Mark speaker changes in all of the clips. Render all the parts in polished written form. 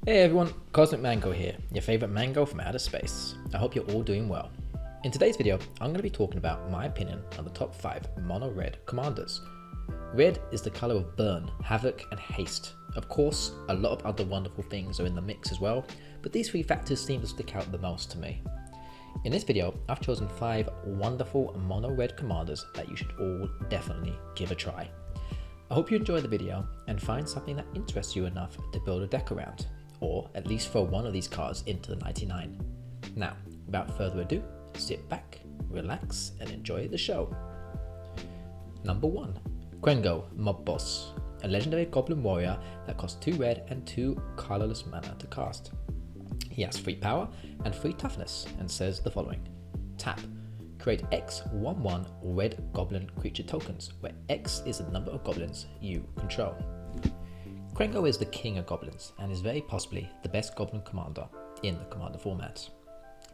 Speaker 1: Hey everyone, Cosmic Mango here, your favorite mango from outer space. I hope you're all doing well. In today's video, I'm going to be talking about my opinion on the top 5 mono red commanders. Red is the color of burn, havoc and haste. Of course, a lot of other wonderful things are in the mix as well, but these 3 factors seem to stick out the most to me. In this video, I've chosen 5 wonderful mono red commanders that you should all definitely give a try. I hope you enjoy the video and find something that interests you enough to build a deck around, or at least throw one of these cards into the 99. Now, without further ado, sit back, relax and enjoy the show. Number 1. Cuengo Mob Boss, a legendary goblin warrior that costs 2 red and 2 colorless mana to cast. He has 3 power and 3 toughness and says the following. Tap. Create X 1/1 red goblin creature tokens, where X is the number of goblins you control. Cuengo is the king of goblins and is very possibly the best goblin commander in the commander format.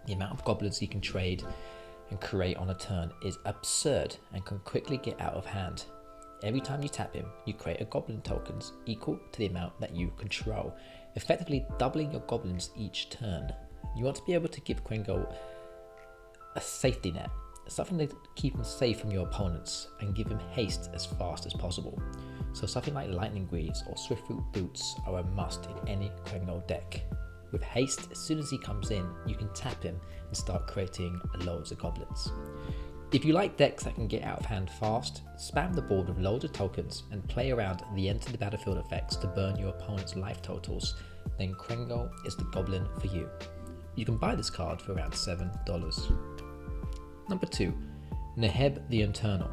Speaker 1: The amount of goblins he can trade and create on a turn is absurd and can quickly get out of hand. Every time you tap him, you create a goblin tokens equal to the amount that you control, effectively doubling your goblins each turn. You want to be able to give Cuengo a safety net, something to keep him safe from your opponents and give him haste as fast as possible. So something like Lightning Greaves or Swiftfoot Boots are a must in any Cuengo deck. With haste, as soon as he comes in, you can tap him and start creating loads of goblins. If you like decks that can get out of hand fast, spam the board with loads of tokens and play around the enter the battlefield effects to burn your opponent's life totals, then Cuengo is the goblin for you. You can buy this card for around $7. Number 2. Naheb the Eternal,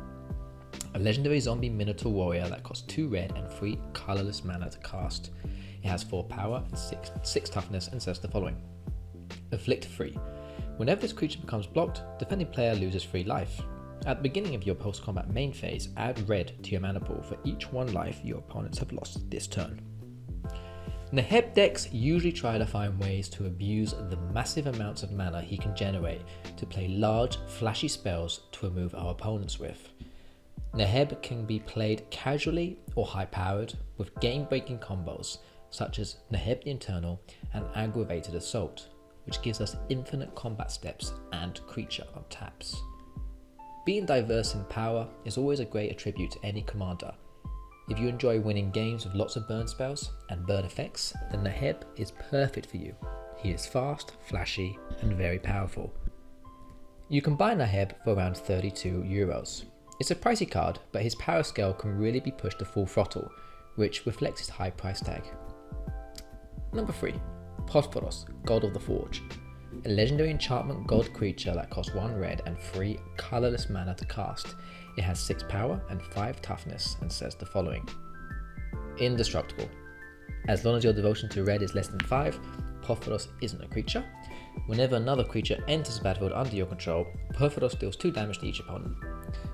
Speaker 1: a legendary zombie minotaur warrior that costs 2 red and 3 colorless mana to cast. It has 4 power and 6 toughness and says the following. Afflict 3. Whenever this creature becomes blocked, defending player loses 3 life. At the beginning of your post-combat main phase, add red to your mana pool for each 1 life your opponents have lost this turn. Naheb decks usually try to find ways to abuse the massive amounts of mana he can generate to play large, flashy spells to remove our opponents with. Naheb can be played casually or high-powered with game-breaking combos such as Naheb the Eternal and Aggravated Assault, which gives us infinite combat steps and creature on taps. Being diverse in power is always a great attribute to any commander. If you enjoy winning games with lots of burn spells and burn effects, then Naheb is perfect for you. He is fast, flashy and very powerful. You can buy Naheb for around €32. It's a pricey card, but his power scale can really be pushed to full throttle, which reflects his high price tag. Number 3. Perfidos, God of the Forge, a legendary enchantment god creature that costs 1 red and 3 colorless mana to cast. It has 6 power and 5 toughness and says the following. Indestructible. As long as your devotion to red is less than 5, Perfidos isn't a creature. Whenever another creature enters the battlefield under your control, Perfidos deals 2 damage to each opponent.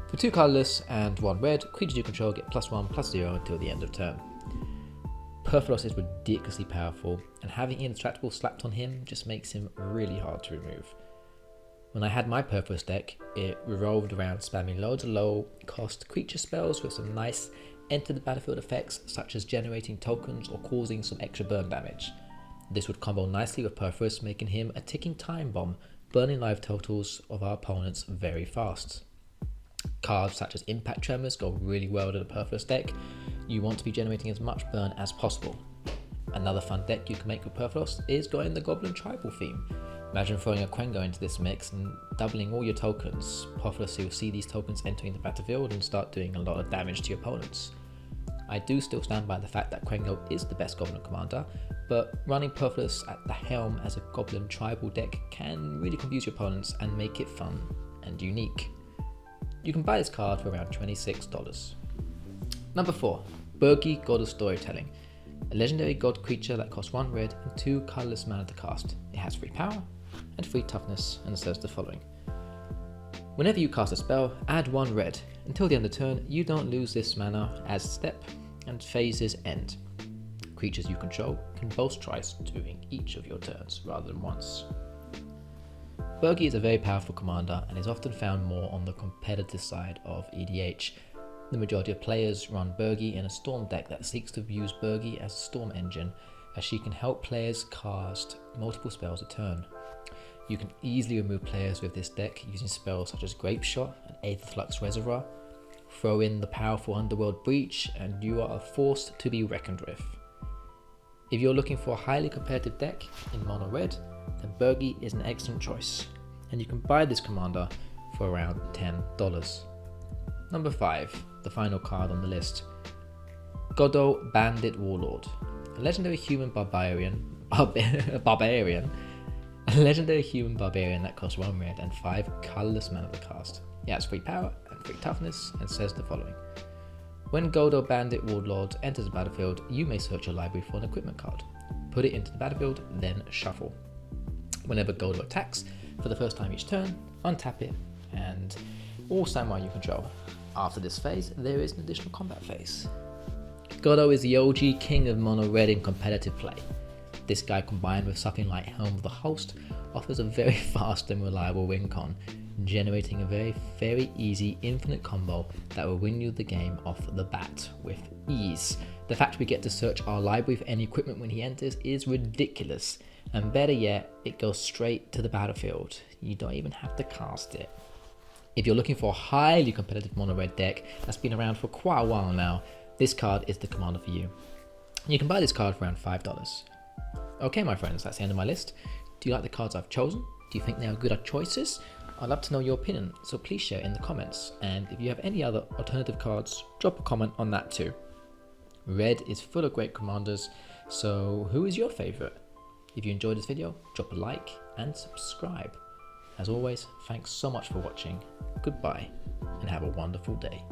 Speaker 1: For 2 colorless and 1 red, creatures you control get +1/+0 until the end of turn. Perfidos is ridiculously powerful, and having Indestructible slapped on him just makes him really hard to remove. When I had my Perfidos deck, it revolved around spamming loads of low cost creature spells with some nice enter the battlefield effects such as generating tokens or causing some extra burn damage. This would combo nicely with Perfidos, making him a ticking time bomb, burning life totals of our opponents very fast. Cards such as Impact Tremors go really well to the Perfidos deck. You want to be generating as much burn as possible. Another fun deck you can make with Perfidos is going the Goblin Tribal theme. Imagine throwing a Cuengo into this mix and doubling all your tokens. Perfidos will see these tokens entering the battlefield and start doing a lot of damage to your opponents. I do still stand by the fact that Cuengo is the best Goblin commander, but running Perfidos at the helm as a Goblin Tribal deck can really confuse your opponents and make it fun and unique. You can buy this card for around $26. Number 4. Berkey, God of Storytelling, a legendary god creature that costs 1 red and 2 colorless mana to cast. It has 3 power and 3 toughness and says the following. Whenever you cast a spell, add 1 red. Until the end of the turn, you don't lose this mana as step and phases end. Creatures you control can boast twice during each of your turns rather than once. Berkey is a very powerful commander and is often found more on the competitive side of EDH. The majority of players run Berkey in a Storm deck that seeks to use Berkey as a Storm engine as she can help players cast multiple spells a turn. You can easily remove players with this deck using spells such as Grape Shot and Aetherflux Reservoir. Throw in the powerful Underworld Breach and you are a force to be reckoned with. If you're looking for a highly competitive deck in mono red, then Berkey is an excellent choice, and you can buy this commander for around $10. Number 5, the final card on the list. Goddo Bandit Warlord, a legendary human barbarian, a legendary human barbarian that costs 1 red and 5 colorless mana to cast. It has 3 power and 3 toughness and says the following. When Goddo Bandit Warlord enters the battlefield, you may search your library for an equipment card. Put it into the battlefield, then shuffle. Whenever Goddo attacks, for the first time each turn, untap it and all samurai you control. After this phase, there is an additional combat phase. Goddo is the OG king of mono red in competitive play. This guy, combined with something like Helm of the Host, offers a very fast and reliable win con, generating a very easy infinite combo that will win you the game off the bat with ease. The fact we get to search our library for any equipment when he enters is ridiculous, and better yet, it goes straight to the battlefield. You don't even have to cast it. If you're looking for a highly competitive mono red deck that's been around for quite a while now, this card is the commander for you. You can buy this card for around $5. Okay my friends, that's the end of my list. Do you like the cards I've chosen? Do you think they are good choices? I'd love to know your opinion, so please share in the comments. And if you have any other alternative cards, drop a comment on that too. Red is full of great commanders, so who is your favorite? If you enjoyed this video, drop a like and subscribe. As always, thanks so much for watching. Goodbye and have a wonderful day.